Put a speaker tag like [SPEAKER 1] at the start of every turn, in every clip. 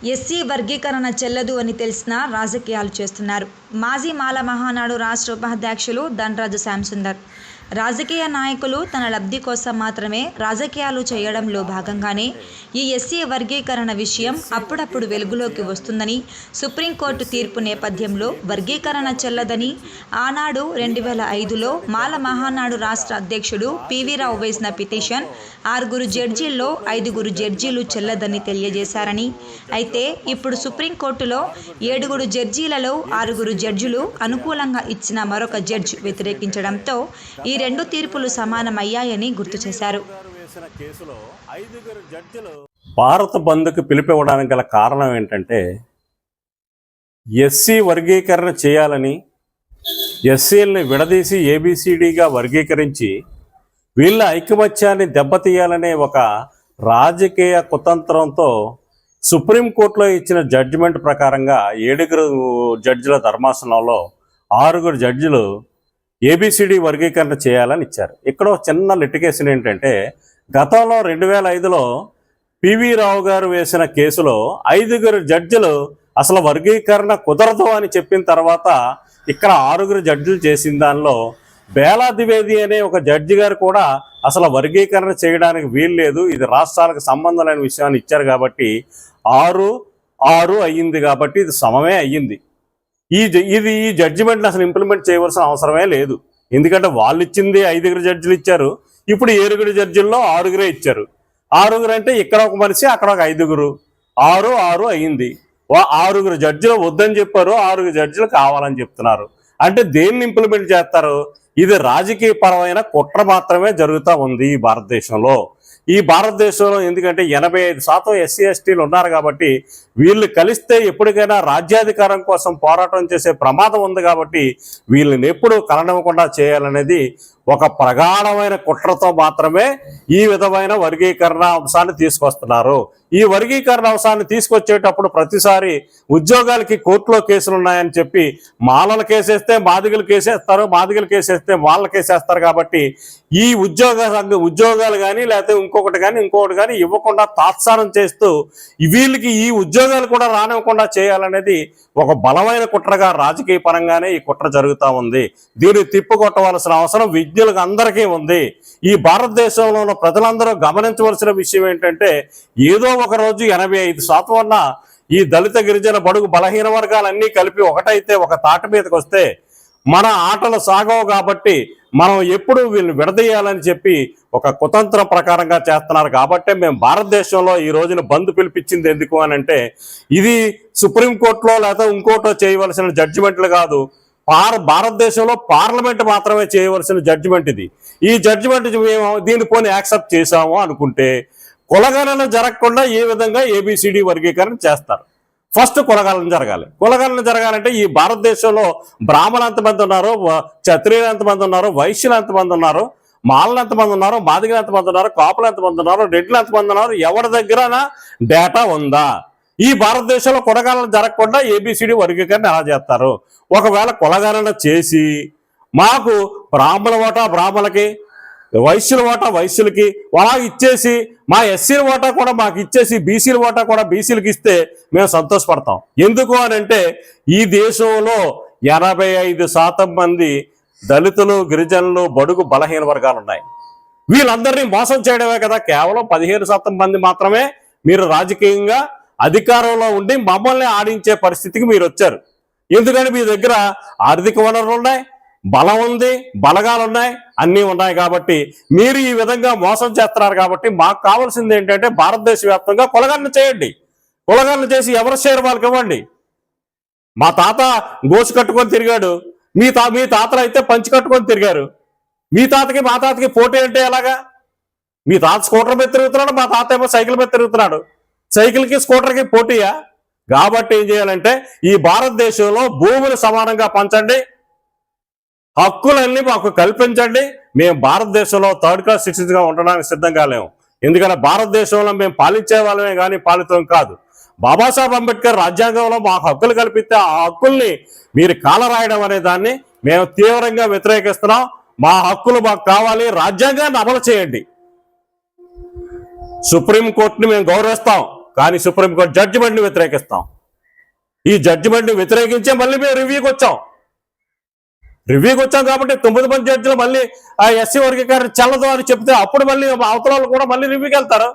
[SPEAKER 1] SC వర్గీకరణ చెల్లదు అని తెలిసినా రాజకీయాలు చేస్తున్నారు. మాజీ మాల మహానాడు రాష్ట్ర ఉపాధ్యక్షులు ధనరాజు శ్యాంసుందర్. రాజకీయ నాయకులు తన లబ్ధి కోసం మాత్రమే రాజకీయాలు చేయడంలో భాగంగానే ఈ ఎస్సీ వర్గీకరణ విషయం అప్పుడప్పుడు వెలుగులోకి వస్తుందని, సుప్రీంకోర్టు తీర్పు నేపథ్యంలో వర్గీకరణ చెల్లదని ఆనాడు 2005లో మాల మహానాడు రాష్ట్ర అధ్యక్షుడు పివి రావు వేసిన పిటిషన్ 6 జడ్జీల్లో 5 జడ్జీలు చెల్లదని తెలియజేశారని, అయితే ఇప్పుడు సుప్రీంకోర్టులో 7 జడ్జీలలో 6 జడ్జిలు అనుకూలంగా ఇచ్చిన మరొక జడ్జి వ్యతిరేకించడంతో ఈ 2 తీర్పులు సమానమయ్యాయని గుర్తు చేశారు.
[SPEAKER 2] భారత బంద్కు పిలుపివ్వడానికి గల కారణం ఏంటంటే, ఎస్సీ వర్గీకరణ చేయాలని, ఎస్సీలని విడదీసి ఏబిసిడిగా వర్గీకరించి వీళ్ళ ఐకమత్యాన్ని దెబ్బతీయాలనే ఒక రాజకీయ కుతంత్రంతో సుప్రీంకోర్టులో ఇచ్చిన జడ్జిమెంట్ ప్రకారంగా 7 జడ్జిల ధర్మాసనంలో 6 జడ్జిలు ఏబిసిడి వర్గీకరణ చేయాలని ఇచ్చారు. ఇక్కడ చిన్న లిటిగేషన్ ఏంటంటే, గతంలో 2005లో పివి రావు గారు వేసిన కేసులో 5 జడ్జిలు అసలు వర్గీకరణ కుదరదు అని చెప్పిన తర్వాత ఇక్కడ 6 జడ్జిలు చేసిన దానిలో బేలా ద్వివేది అనే ఒక జడ్జి గారు కూడా అసలు వర్గీకరణ చేయడానికి వీలు లేదు, ఇది రాష్ట్రాలకు సంబంధం లేని విషయాన్ని ఇచ్చారు కాబట్టి 6-6 అయ్యింది, కాబట్టి ఇది సమమే అయ్యింది. ఈ జడ్జిమెంట్ని అసలు ఇంప్లిమెంట్ చేయవలసిన అవసరమే లేదు. ఎందుకంటే వాళ్ళు ఇచ్చింది 5 జడ్జిలు ఇచ్చారు, ఇప్పుడు 7 జడ్జిల్లో 6 ఇచ్చారు. 6 అంటే ఇక్కడ ఒక మనిషి అక్కడ ఒక 5, 6-6 అయ్యింది. 6 జడ్జిలు వద్దని చెప్పారు, 6 జడ్జిలు కావాలని చెప్తున్నారు. అంటే దేన్ని ఇంప్లిమెంట్ చేస్తారు? ఇది రాజకీయ పరమైన కుట్ర మాత్రమే జరుగుతూ ఉంది ఈ భారతదేశంలో. ఎందుకంటే 85% ఎస్సీ ఎస్టీలు ఉన్నారు కాబట్టి వీళ్ళు కలిస్తే ఎప్పటికైనా రాజ్యాధికారం కోసం పోరాటం చేసే ప్రమాదం ఉంది కాబట్టి వీళ్ళని ఎప్పుడు కలనివ్వకుండా చేయాలనేది ఒక ప్రగాఢమైన కుట్రతో మాత్రమే ఈ విధమైన వర్గీకరణ అంశాన్ని తీసుకొస్తున్నారు. ఈ వర్గీకరణ అంశాన్ని తీసుకొచ్చేటప్పుడు ప్రతిసారి ఉద్యోగాలకి కోర్టులో కేసులు ఉన్నాయని చెప్పి మాలలు కేసేస్తే మాదిగలు కేసేస్తారు, మాదిగలు కేసేస్తే మాలలు కేసేస్తారు. కాబట్టి ఈ ఉద్యోగాలు కానీ లేకపోతే ఇంకొకటి కానీ ఇవ్వకుండా తాత్సారం చేస్తూ వీళ్ళకి ఈ ఉద్యోగాలు కూడా రానివ్వకుండా చేయాలనేది ఒక బలమైన కుట్రగా రాజకీయ పరంగానే ఈ కుట్ర జరుగుతూ ఉంది. దీన్ని తిప్పుకొట్టవలసిన అవసరం విజ్ఞులకు అందరికీ ఉంది. ఈ భారతదేశంలో ఉన్న ప్రజలందరూ గమనించవలసిన విషయం ఏంటంటే, ఏదో ఒక రోజు 85% ఉన్న ఈ దళిత గిరిజన బడుగు బలహీన వర్గాలన్నీ కలిపి ఒకటైతే ఒక తాటి మీదకి వస్తే మన ఆటలు సాగవు. కాబట్టి మనం ఎప్పుడు వీళ్ళని విడదీయాలని చెప్పి ఒక కుతంత్రం ప్రకారంగా చేస్తున్నారు. కాబట్టి మేము భారతదేశంలో ఈ రోజున బంద్ పిలిపించింది ఎందుకు అని అంటే, ఇది సుప్రీంకోర్టులో లేదా ఇంకోటో చేయవలసిన జడ్జిమెంట్లు కాదు, భారతదేశంలో పార్లమెంట్ మాత్రమే చేయవలసిన జడ్జిమెంట్ ఇది. ఈ జడ్జిమెంట్ మేము దీన్ని పోనీ యాక్సెప్ట్ చేసాము అనుకుంటే కులగణన జరగకుండా ఏ విధంగా ఏబిసిడి వర్గీకరణ చేస్తారు? ఫస్ట్ కులగణన జరగాలి. కులగణన జరగాలంటే ఈ భారతదేశంలో బ్రాహ్మణులు ఎంతమంది ఉన్నారు, క్షత్రియులు ఎంతమంది ఉన్నారు, వైశ్యులు ఎంతమంది ఉన్నారు, మాలలు ఎంతమంది ఉన్నారు, మాదిగలు ఎంతమంది ఉన్నారు, కాపులు ఎంతమంది ఉన్నారు, రెడ్లు ఎంతమంది ఉన్నారు, ఎవరి దగ్గర డేటా ఉందా? ఈ భారతదేశంలో కులగణన జరగకుండా ఏబిసిడి వర్గీకరణ ఎలా చేస్తారు? ఒకవేళ కులగణన చేసి మాకు బ్రాహ్మణ ఓటా బ్రాహ్మణులకి, వైశ్యుల ఓటా వైశ్యులకి అలా ఇచ్చేసి మా ఎస్సీల ఓటా కూడా మాకు ఇచ్చేసి బీసీల ఓటా కూడా బీసీలకు ఇస్తే మేము సంతోషపడతాం. ఎందుకు అని అంటే, ఈ దేశంలో 85% మంది దళితులు, గిరిజనులు, బడుగు బలహీన వర్గాలు ఉన్నాయి. వీళ్ళందరినీ మోసం చేయడమే కదా. కేవలం 15% మంది మాత్రమే మీరు రాజకీయంగా అధికారంలో ఉండి మమ్మల్ని ఆడించే పరిస్థితికి మీరు వచ్చారు. ఎందుకని మీ దగ్గర ఆర్థిక వనరులు ఉన్నాయి, బలం ఉంది, బలగాలు ఉన్నాయి, అన్నీ ఉన్నాయి. కాబట్టి మీరు ఈ విధంగా మోసం చేస్తున్నారు. కాబట్టి మాకు కావాల్సింది ఏంటంటే, భారతదేశ వ్యాప్తంగా కులగణన చేయండి. కులగణన చేసి ఎవరి షేర్ వాళ్ళకి ఇవ్వండి. మా తాత గోసు కట్టుకొని తిరిగాడు, మీ తాతలు అయితే పంచి కట్టుకొని తిరిగారు. మీ తాతకి మా తాతకి పోటీ అంటే ఎలాగా? మీ తాత స్కూటర్ మీద తిరుగుతున్నాడు, మా తాత ఏమో సైకిల్ మీద తిరుగుతున్నాడు. సైకిల్కి స్కూటర్కి పోటీయా? కాబట్టి ఏం చేయాలంటే, ఈ భారతదేశంలో భూములు సమానంగా పంచండి, హక్కులన్నీ మాకు కల్పించండి. మేము భారతదేశంలో థర్డ్ క్లాస్ సిటిజన్గా ఉండడానికి సిద్ధంగా లేము. ఎందుకంటే భారతదేశంలో మేము పాలించే వాళ్ళమే కానీ పాలితం కాదు. బాబాసాహెబ్ అంబేద్కర్ రాజ్యాంగంలో మాకు హక్కులు కల్పిస్తే ఆ హక్కుల్ని మీరు కాలరాయడం అనే దాన్ని మేము తీవ్రంగా వ్యతిరేకిస్తున్నాం. మా హక్కులు మాకు కావాలి, రాజ్యాంగాన్ని అమలు చేయండి. సుప్రీంకోర్టుని మేము గౌరవిస్తాం, కానీ సుప్రీంకోర్టు జడ్జిమెంట్ని వ్యతిరేకిస్తాం. ఈ జడ్జిమెంట్ని వ్యతిరేకించే మళ్ళీ మేము రివ్యూకి వచ్చాం కాబట్టి 9 మంది జడ్జిలు మళ్ళీ ఆ ఎస్సీ వర్గీకరణ చెల్లదు అని చెప్తే అప్పుడు మళ్ళీ అవతల వాళ్ళు కూడా మళ్ళీ రివ్యూకి వెళ్తారు.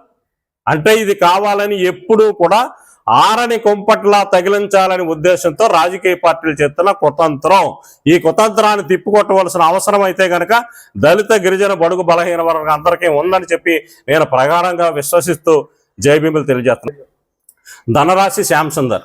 [SPEAKER 2] అంటే ఇది కావాలని ఎప్పుడూ కూడా ఆరని కొంపట్లా తగిలించాలనే ఉద్దేశంతో రాజకీయ పార్టీలు చేస్తున్న కుతంత్రం. ఈ కుతంత్రాన్ని తిప్పికొట్టవలసిన అవసరం అయితే కనుక దళిత గిరిజన బడుగు బలహీన వర్గం అందరికీ ఉందని చెప్పి నేను ప్రగాఢంగా విశ్వసిస్తూ జై భీములు తెలియజేస్తున్నాను. ధనరాశి శ్యామ్ సుందర్.